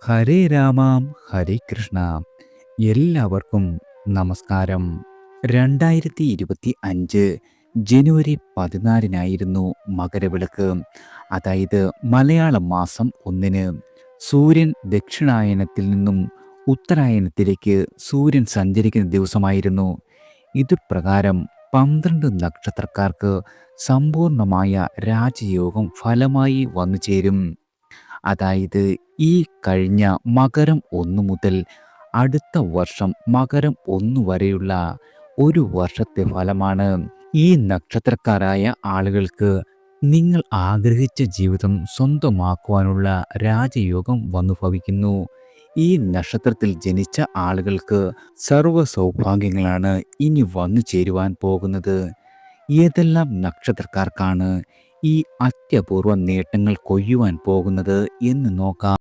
ഹരേ രാമാം ഹരേ കൃഷ്ണ. എല്ലാവർക്കും നമസ്കാരം. 2025 ജനുവരി 14 മകരവിളക്ക്. അതായത് മലയാള മാസം 1 സൂര്യൻ ദക്ഷിണായനത്തിൽ നിന്നും ഉത്തരായനത്തിലേക്ക് സൂര്യൻ സഞ്ചരിക്കുന്ന ദിവസമായിരുന്നു. ഇതുപ്രകാരം 12 നക്ഷത്രക്കാർക്ക് സമ്പൂർണമായ രാജയോഗം ഫലമായി വന്നു ചേരും. അതായത് ഈ കഴിഞ്ഞ മകരം 1 മുതൽ അടുത്ത വർഷം മകരം 1 വരെയുള്ള ഒരു വർഷത്തെ ഫലമാണ്. ഈ നക്ഷത്രക്കാരായ ആളുകൾക്ക് നിങ്ങൾ ആഗ്രഹിച്ച ജീവിതം സ്വന്തമാക്കുവാനുള്ള രാജയോഗം വന്നു ഭവിക്കുന്നു. ഈ നക്ഷത്രത്തിൽ ജനിച്ച ആളുകൾക്ക് സർവ്വ സൗഭാഗ്യങ്ങളാണ് ഇനി വന്നു ചേരുവാൻ പോകുന്നത്. ഏതെല്ലാം നക്ഷത്രക്കാർക്കാണ് ഈ അത്യപൂർവ നേട്ടങ്ങൾ കൊയ്യുവാൻ പോകുന്നത് എന്ന് നോക്കാം.